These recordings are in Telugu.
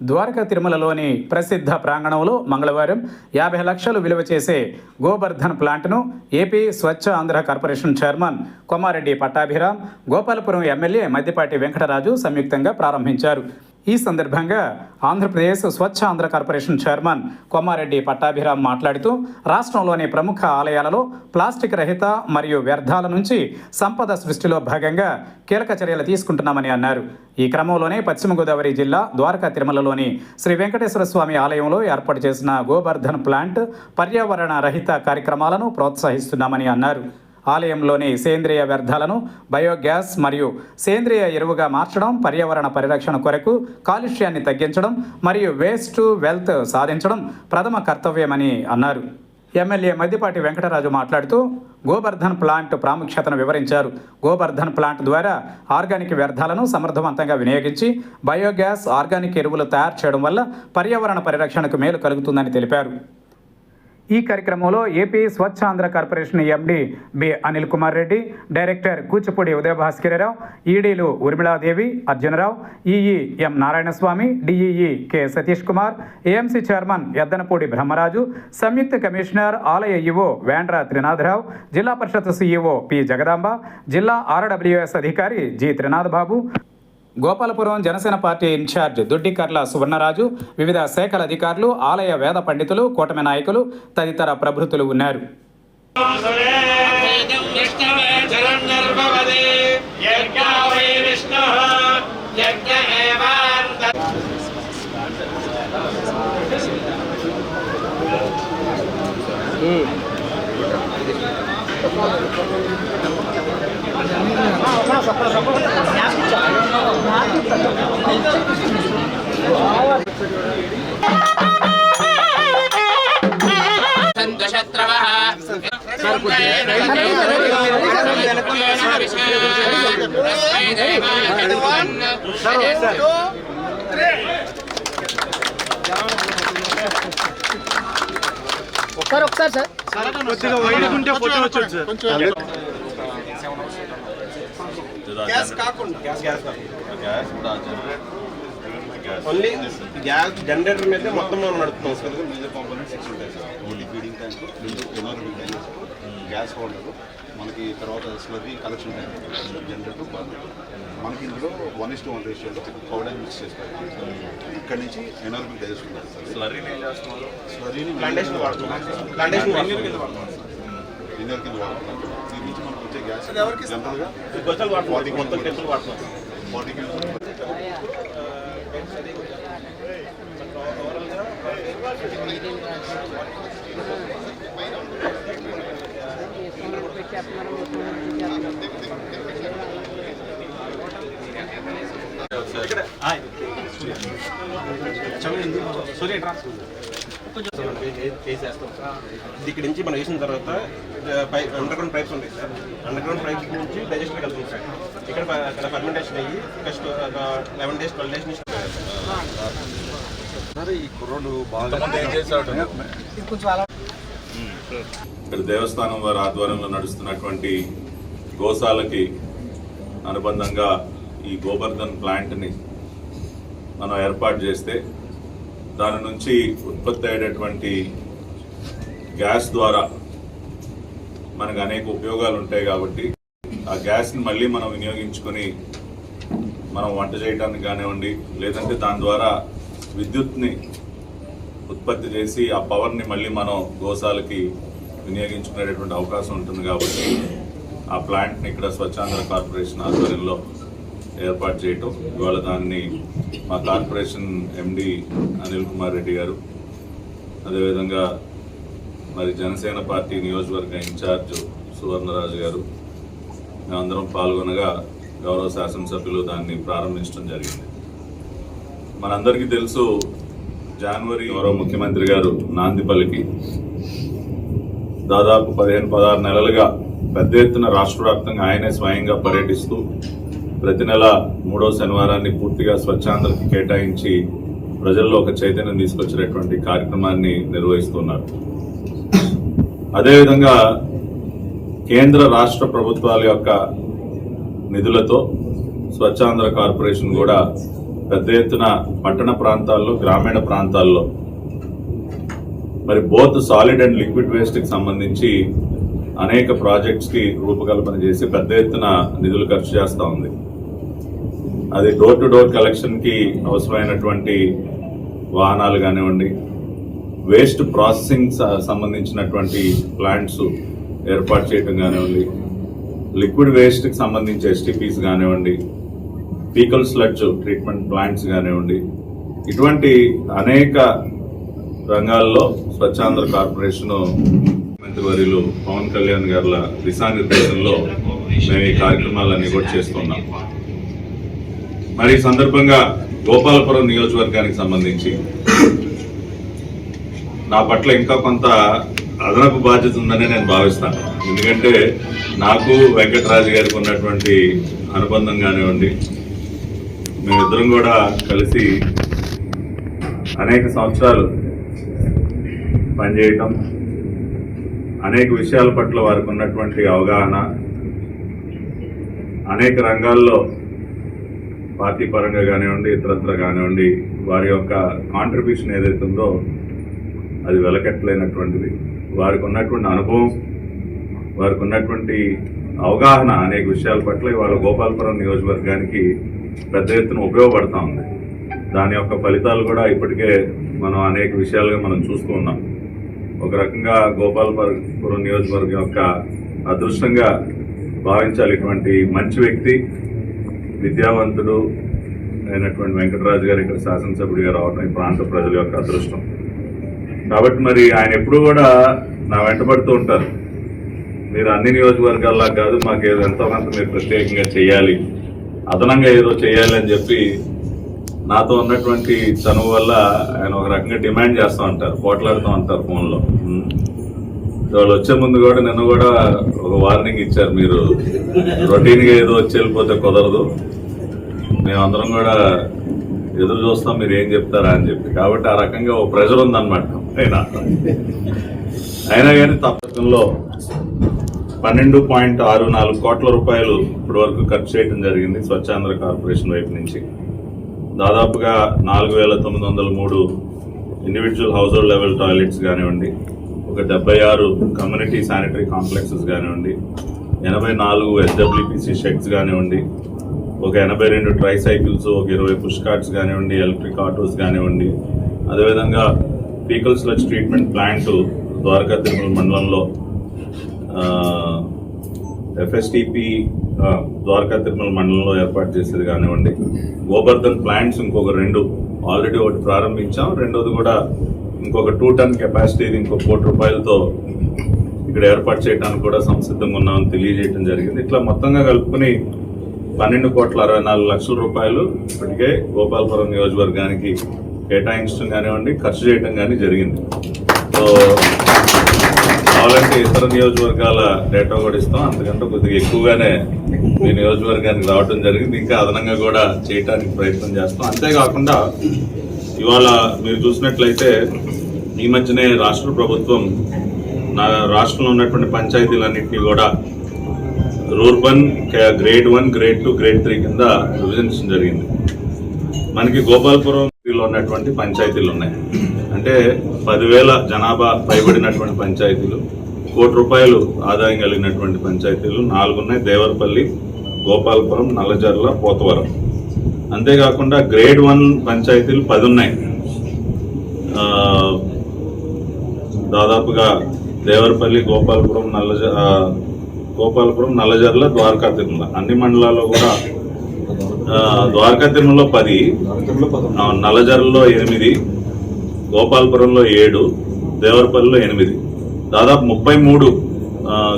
ద్వారకా తిరుమలలోని ప్రసిద్ధ ప్రాంగణంలో మంగళవారం 50 లక్షలు విలువ చేసే గోబర్ధన్ ప్లాంట్ను AP Swachh Andhra corporation chairman Kommareddy Pattabhiram, Gopalapuram MLA Maddipati Venkataraju సంయుక్తంగా ప్రారంభించారు. ఈ సందర్భంగా ఆంధ్రప్రదేశ్ స్వచ్ఛ ఆంధ్ర కార్పొరేషన్ చైర్మన్ కొమ్మారెడ్డి పట్టాభిరామ్ మాట్లాడుతూ రాష్ట్రంలోని ప్రముఖ ఆలయాలలో ప్లాస్టిక్ రహిత మరియు వ్యర్థాల నుంచి సంపద సృష్టిలో భాగంగా కీలక చర్యలు తీసుకుంటున్నామని అన్నారు. ఈ క్రమంలోనే పశ్చిమ గోదావరి జిల్లా ద్వారకా తిరుమలలోని శ్రీ వెంకటేశ్వర స్వామి ఆలయంలో ఏర్పాటు చేసిన గోబర్ధన్ ప్లాంట్ పర్యావరణ రహిత కార్యక్రమాలను ప్రోత్సహిస్తున్నామని అన్నారు. ఆలయంలోని సేంద్రియ వ్యర్థాలను బయోగ్యాస్ మరియు సేంద్రియ ఎరువుగా మార్చడం, పర్యావరణ పరిరక్షణ కొరకు కాలుష్యాన్ని తగ్గించడం మరియు వేస్ట్ టు వెల్త్ సాధించడం ప్రథమ కర్తవ్యమని అన్నారు. ఎమ్మెల్యే మద్దిపాటి వెంకటరాజు మాట్లాడుతూ గోబర్ధన్ ప్లాంట్ ప్రాముఖ్యతను వివరించారు. గోబర్ధన్ ప్లాంట్ ద్వారా ఆర్గానిక్ వ్యర్థాలను సమర్థవంతంగా వినియోగించి బయోగ్యాస్, ఆర్గానిక్ ఎరువులు తయారు చేయడం వల్ల పర్యావరణ పరిరక్షణకు మేలు కలుగుతుందని తెలిపారు. ఈ కార్యక్రమంలో AP Swachh Andhra corporation MD B Anil Kumar Reddy, director Kuchipudi Udayabhaskararao, ఈడీలు Urmiladevi, Arjunarao, EE M Narayanaswamy, DEE K Satish Kumar, AMC chairman Eddanapudi Brahmaraju, సంయుక్త కమిషనర్ ఆలయ EO Vendra Trinatharao, Zilla Parishad CEO P Jagadamba, జిల్లా ఆర్డబ్ల్యూఎస్ అధికారి G Trinath Babu, Gopalapuram Janasena party incharge Doddikarla Suvarnaraju, వివిధ శాఖల అధికారులు, ఆలయ వేద పండితులు, కూటమి నాయకులు తదితర ప్రభృతులు ఉన్నారు. ఒకసారి సార్ కొద్దిగా వైడుకుంటే ఫోటో వచ్చేది సార్. గ్యాస్ కాకుండా ఓన్లీ గ్యాస్ జనరేటర్ మీద మొత్తం మనం నడుపుతాం సార్. మేజర్ కాంపోనెంట్స్ 6 ఉంటాయి sir. Only feeding tank, gas holder, మనకి తర్వాత slurry collection tank, generator, burner. మనకి ఇందులో 1:1 రేషియోలో పౌడర్ మిక్స్ చేస్తారు. ఇక్కడ నుంచి ఎనార్బిక్ డైజెస్ట్ ఉంటుంది సార్. స్లర్రీని ప్లాంటేషన్ వాడుతున్నాం సార్. ప్లాంటేషన్ కింద వాడుతున్నాం సార్. లినియర్ కింద వాడుతున్నాం. దీని నుంచి మనకు వచ్చే గ్యాస్ జనరల్గా 40 మొత్తం టెంపుల్ వాడుతున్నాం. 40 కిలో ఇక్కడ నుంచి మనం వేసిన తర్వాత అండర్ గ్రౌండ్ పైప్స్ ఉంటాయి సార్. అండర్ గ్రౌండ్ పైప్స్ నుంచి డైజెస్టర్ వెళ్తుంది సార్. ఇక్కడ ఫర్మెంటేషన్ అయ్యి ఫస్ట్ 11 days 12 days నుంచి ఈ కుర్రోడు బాగా ఇక్కడ దేవస్థానం వారి ఆధ్వర్యంలో నడుస్తున్నటువంటి గోశాలకి అనుబంధంగా ఈ గోబర్ధన్ ప్లాంట్ని మనం ఏర్పాటు చేస్తే దాని నుంచి ఉత్పత్తి అయ్యేటటువంటి గ్యాస్ ద్వారా మనకు అనేక ఉపయోగాలు ఉంటాయి. కాబట్టి ఆ గ్యాస్ని మళ్ళీ మనం వినియోగించుకొని మనం వంట చేయడానికి కానివ్వండి, లేదంటే దాని ద్వారా విద్యుత్ని ఉత్పత్తి చేసి ఆ పవర్ని మళ్ళీ మనం గోశాలకి వినియోగించుకునేటటువంటి అవకాశం ఉంటుంది. కాబట్టి ఆ ప్లాంట్ని ఇక్కడ స్వచ్ఛాంధ్ర కార్పొరేషన్ ఆధ్వర్యంలో ఏర్పాటు చేయటం, ఇవాళ దాన్ని మా కార్పొరేషన్ ఎండి అనిల్ కుమార్ రెడ్డి గారు, అదేవిధంగా మరి జనసేన పార్టీ నియోజకవర్గ ఇన్ఛార్జ్ సువర్ణరాజు గారు మేమందరం పాల్గొనగా గౌరవ శాసనసభ్యులు దాన్ని ప్రారంభించడం జరిగింది. మనందరికీ తెలుసు, జనవరి గౌరవ ముఖ్యమంత్రి గారు నాంది పలికి దాదాపు 15-16 నెలలుగా పెద్ద ఎత్తున రాష్ట్ర వ్యాప్తంగా ఆయనే స్వయంగా పర్యటిస్తూ ప్రతి నెల 3వ శనివారాన్ని పూర్తిగా స్వచ్ఛాంధ్రకి కేటాయించి ప్రజల్లో ఒక చైతన్యం తీసుకొచ్చినటువంటి కార్యక్రమాన్ని నిర్వహిస్తున్నారు. అదేవిధంగా కేంద్ర రాష్ట్ర ప్రభుత్వాల యొక్క నిధులతో స్వచ్ఛాంధ్ర కార్పొరేషన్ కూడా పెద్ద ఎత్తున పట్టణ ప్రాంతాల్లో, గ్రామీణ ప్రాంతాల్లో మరి బోత్ సాలిడ్ అండ్ లిక్విడ్ వేస్ట్కి సంబంధించి అనేక ప్రాజెక్ట్స్కి రూపకల్పన చేసి పెద్ద ఎత్తున నిధులు ఖర్చు చేస్తూ ఉంది. అది డోర్ టు డోర్ కలెక్షన్కి అవసరమైనటువంటి వాహనాలు కానివ్వండి, వేస్ట్ ప్రాసెసింగ్ సంబంధించినటువంటి ప్లాంట్స్ ఏర్పాటు చేయడం కానివ్వండి, లిక్విడ్ వేస్ట్కి సంబంధించి ఎస్టీపీస్ కానివ్వండి, ఫీకల్ స్లడ్జ్ ట్రీట్మెంట్ ప్లాంట్స్ కానివ్వండి, ఇటువంటి అనేక రంగాల్లో స్వచ్ఛాంధ్ర కార్పొరేషన్ మంత్రివర్యులు పవన్ కళ్యాణ్ గారుల దిశానిర్దేశంలో మేము ఈ కార్యక్రమాలన్నీ కూడా చేస్తున్నాం. మరి ఈ సందర్భంగా గోపాలపురం నియోజకవర్గానికి సంబంధించి నా పట్ల ఇంకా కొంత అదనపు బాధ్యత ఉందని నేను భావిస్తాను. ఎందుకంటే నాకు వెంకటరాజు గారికి ఉన్నటువంటి అనుబంధం కానివ్వండి, మేమిద్దరం కూడా కలిసి అనేక సంవత్సరాలు పనిచేయటం, అనేక విషయాల పట్ల వారికి ఉన్నటువంటి అవగాహన, అనేక రంగాల్లో పార్టీ పరంగా కానివ్వండి, ఇతరత్ర కానివ్వండి, వారి యొక్క కాంట్రిబ్యూషన్ ఏదైతే ఉందో అది వెలకట్టలేనటువంటిది. వారికి ఉన్నటువంటి అనుభవం, వారికి ఉన్నటువంటి అవగాహన అనేక విషయాల పట్ల ఇవాళ గోపాలపురం నియోజకవర్గానికి పెద్ద ఎత్తున ఉపయోగపడతా ఉంది. దాని యొక్క ఫలితాలు కూడా ఇప్పటికే మనం అనేక విషయాలుగా మనం చూస్తూ ఉన్నాం. ఒక రకంగా గోపాలపురం నియోజకవర్గం యొక్క అదృష్టంగా భావించాలి. ఇటువంటి మంచి వ్యక్తి, విద్యావంతుడు అయినటువంటి వెంకటరాజు గారు ఇక్కడ శాసనసభ్యుడిగా రావడం ఈ ప్రాంత ప్రజల యొక్క అదృష్టం. కాబట్టి మరి ఆయన ఎప్పుడూ కూడా నా వెంటబడుతూ ఉంటారు. మీరు అన్ని నియోజకవర్గాల్లా కాదు, మాకు ఏదో ఎంతో కొంత మీరు ప్రత్యేకంగా చేయాలి, అదనంగా ఏదో చేయాలి అని చెప్పి నాతో ఉన్నటువంటి చనువు వల్ల ఆయన ఒక రకంగా డిమాండ్ చేస్తూ ఉంటారు, పోట్లాడుతూ ఉంటారు ఫోన్లో. వాళ్ళు వచ్చే ముందు కూడా నిన్న కూడా ఒక వార్నింగ్ ఇచ్చారు, మీరు రొటీన్గా ఏదో వచ్చి వెళ్ళిపోతే కుదరదు, మేమందరం కూడా ఎదురు చూస్తాం మీరు ఏం చెప్తారా అని చెప్పి. కాబట్టి ఆ రకంగా ఓ ప్రెజర్ ఉందన్నమాట. అయినా కానీ తప్పకంలో 12.64 కోట్ల రూపాయలు ఇప్పటి వరకు ఖర్చు చేయడం జరిగింది స్వచ్ఛాంధ్ర కార్పొరేషన్ వైపు నుంచి. దాదాపుగా 4,903 individual house hold level toilets కానివ్వండి, ఒక 76 కమ్యూనిటీ శానిటరీ కాంప్లెక్సెస్ కానివ్వండి, 84 ఎస్డబ్ల్యూపీసీ షెడ్స్ కానివ్వండి, ఒక 82 ట్రై సైకిల్స్, ఒక 20 పుష్ కార్ట్స్ కానివ్వండి, ఎలక్ట్రిక్ ఆటోస్ కానివ్వండి, అదేవిధంగా faecal sludge treatment plant Dwaraka Tirumala మండలంలో ఎఫ్ఎస్టిపి ద్వారకా తిరుమల మండలంలో ఏర్పాటు చేసేది కానివ్వండి, గోబర్ధన్ ప్లాంట్స్ ఇంకొక 2 ఆల్రెడీ ఒకటి ప్రారంభించాం, రెండోది కూడా ఇంకొక 2 టన్ కెపాసిటీ ఇంకొక 1 కోటి రూపాయలతో ఇక్కడ ఏర్పాటు చేయడానికి కూడా సంసిద్ధంగా ఉన్నామని తెలియజేయడం జరిగింది. ఇట్లా మొత్తంగా కలుపుకుని 12,64,00,000 రూపాయలు ఇప్పటికే గోపాలపురం నియోజకవర్గానికి కేటాయించడం కానివ్వండి, ఖర్చు చేయడం కానీ జరిగింది. సో కావాలంటే ఇతర నియోజకవర్గాల డేటా కూడా ఇస్తాం, అంతకంటే కొద్దిగా ఎక్కువగానే ఈ నియోజకవర్గానికి రావడం జరిగింది. ఇంకా అదనంగా కూడా చేయడానికి ప్రయత్నం చేస్తాం. అంతేకాకుండా ఇవాళ మీరు చూసినట్లయితే ఈ మధ్యనే రాష్ట్ర ప్రభుత్వం రాష్ట్రంలో ఉన్నటువంటి పంచాయతీలన్నింటినీ కూడా రూర్బన్ గ్రేడ్ 1, గ్రేడ్ 2, గ్రేడ్ 3 కింద విభజించడం జరిగింది. మనకి గోపాలపురంలో ఉన్నటువంటి పంచాయతీలు ఉన్నాయి. అంటే 10,000 జనాభా పైబడినటువంటి పంచాయతీలు, 1 కోటి రూపాయలు ఆదాయం కలిగినటువంటి పంచాయతీలు 4 ఉన్నాయి. దేవరపల్లి, గోపాలపురం, నల్లజర్ల, పోతవరం. అంతేకాకుండా గ్రేడ్ 1 పంచాయతీలు 10 ఉన్నాయి. దాదాపుగా దేవరపల్లి, గోపాలపురం, నల్లజర్ల, ద్వారకా తిరుమల అన్ని మండలాల్లో కూడా ద్వారకా తిరుమలలో 10, నల్లజర్లలో 8, గోపాలపురంలో 7, దేవరపల్లిలో 8, దాదాపు 33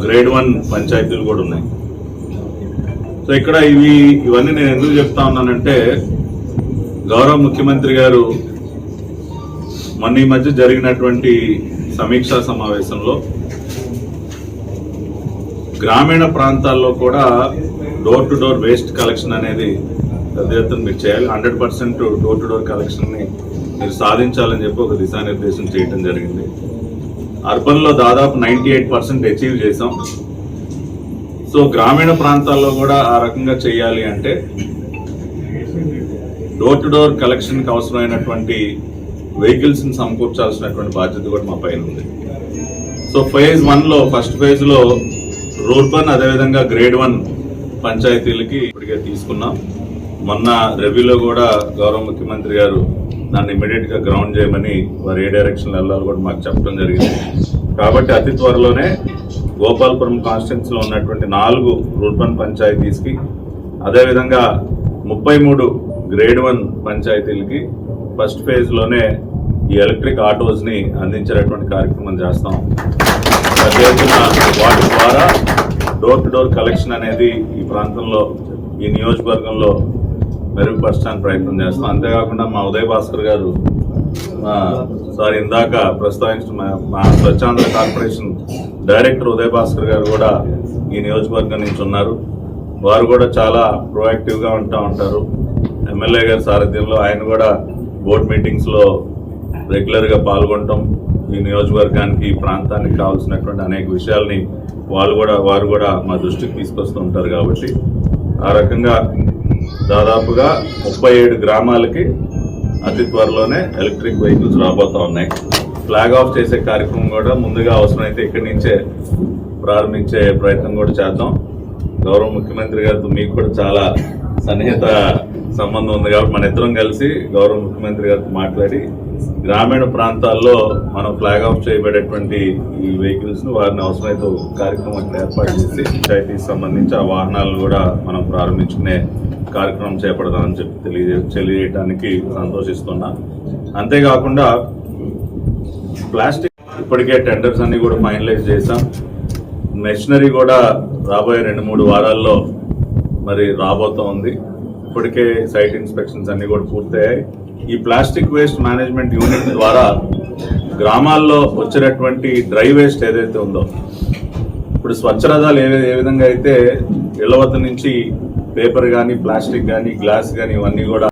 గ్రేడ్ 1 పంచాయతీలు కూడా ఉన్నాయి. సో ఇక్కడ ఇవన్నీ నేను ఎందుకు చెప్తా ఉన్నానంటే, గౌరవ ముఖ్యమంత్రి గారు మొన్న ఈ మధ్య జరిగినటువంటి సమీక్షా సమావేశంలో గ్రామీణ ప్రాంతాల్లో కూడా door to door waste collection అనేది పెద్ద ఎత్తున మీరు చేయాలి, 100% డోర్ టు డోర్ కలెక్షన్ని మీరు సాధించాలని చెప్పి ఒక దిశానిర్దేశం చేయడం జరిగింది. అర్బన్లో దాదాపు 98% అచీవ్ చేసాం. సో గ్రామీణ ప్రాంతాల్లో కూడా ఆ రకంగా చేయాలి అంటే డోర్ టు డోర్ కలెక్షన్కి అవసరమైనటువంటి వెహికల్స్ని సమకూర్చాల్సినటువంటి బాధ్యత కూడా మా పైన ఉంది. సో ఫేజ్ 1లో ఫస్ట్ ఫేజ్లో రూర్బన్ అదేవిధంగా గ్రేడ్ 1 పంచాయతీలకి ఇప్పటికే తీసుకున్నాం. మొన్న రివ్యూలో కూడా గౌరవ ముఖ్యమంత్రి గారు దాన్ని ఇమీడియట్గా గ్రౌండ్ చేయమని వారు ఏ డైరెక్షన్ వెళ్ళాలో కూడా మాకు చెప్పడం జరిగింది. కాబట్టి అతి త్వరలోనే గోపాలపురం కాన్స్టిట్యున్సీలో ఉన్నటువంటి 4 రూర్బన్ పంచాయతీస్కి అదేవిధంగా 33 గ్రేడ్ 1 పంచాయతీలకి ఫస్ట్ ఫేజ్లోనే ఈ ఎలక్ట్రిక్ ఆటోస్ని అందించేటటువంటి కార్యక్రమం చేస్తాం. పెద్ద ఎత్తున వాటి ద్వారా డోర్ టు డోర్ కలెక్షన్ అనేది ఈ ప్రాంతంలో ఈ నియోజకవర్గంలో మెరుగుపరచడానికి ప్రయత్నం చేస్తాం. అంతేకాకుండా మా ఉదయ్ భాస్కర్ గారు ఇందాక ప్రస్తావించిన మా స్వచ్ఛాంధ్ర కార్పొరేషన్ డైరెక్టర్ ఉదయ్ భాస్కర్ గారు కూడా ఈ నియోజకవర్గం నుంచి ఉన్నారు. వారు కూడా చాలా ప్రొయాక్టివ్గా ఉంటారు. ఎమ్మెల్యే గారి సారథ్యంలో ఆయన కూడా బోర్డ్ మీటింగ్స్లో రెగ్యులర్గా పాల్గొనటం, ఈ నియోజకవర్గానికి ఈ ప్రాంతానికి కావాల్సినటువంటి అనేక విషయాల్ని వారు కూడా మా దృష్టికి తీసుకొస్తూ ఉంటారు. కాబట్టి ఆ రకంగా దాదాపుగా 37 గ్రామాలకి అతి త్వరలోనే ఎలక్ట్రిక్ వెహికల్స్ రాబోతూ ఉన్నాయి. ఫ్లాగ్ ఆఫ్ చేసే కార్యక్రమం కూడా ముందుగా అవసరమైతే ఇక్కడి నుంచే ప్రారంభించే ప్రయత్నం కూడా చేద్దాం. గౌరవ ముఖ్యమంత్రి గారితో మీకు కూడా చాలా సన్నిహిత సంబంధం ఉంది కాబట్టి మన ఇద్దరం కలిసి గౌరవ ముఖ్యమంత్రి గారితో మాట్లాడి గ్రామీణ ప్రాంతాల్లో మనం ఫ్లాగ్ ఆఫ్ చేయబడేటువంటి ఈ వెహికల్స్ ను వారిని అవసరమైతే కార్యక్రమం ఏర్పాటు చేసి పంచాయతీకి సంబంధించి ఆ వాహనాలను కూడా మనం ప్రారంభించుకునే కార్యక్రమం చేపడదామని చెప్పి తెలియజేయడానికి సంతోషిస్తున్నా. అంతేకాకుండా ప్లాస్టిక్ ఇప్పటికే టెండర్స్ అన్ని కూడా ఫైనలైజ్ చేశాం. మెషినరీ కూడా రాబోయే 2-3 వారాల్లో మరి రాబోతూ ఉంది. ఇప్పటికే సైట్ ఇన్స్పెక్షన్స్ అన్ని కూడా పూర్తయ్యాయి. ఈ ప్లాస్టిక్ వేస్ట్ మేనేజ్మెంట్ యూనిట్ ద్వారా గ్రామాల్లో వచ్చినటువంటి డ్రై వేస్ట్ ఏదైతే ఉందో, ఇప్పుడు స్వచ్ఛరథాలు ఏ విధంగా అయితే ఇళ్ల వద్ద నుంచి పేపర్ కానీ ప్లాస్టిక్ కానీ గ్లాస్ కానీ ఇవన్నీ కూడా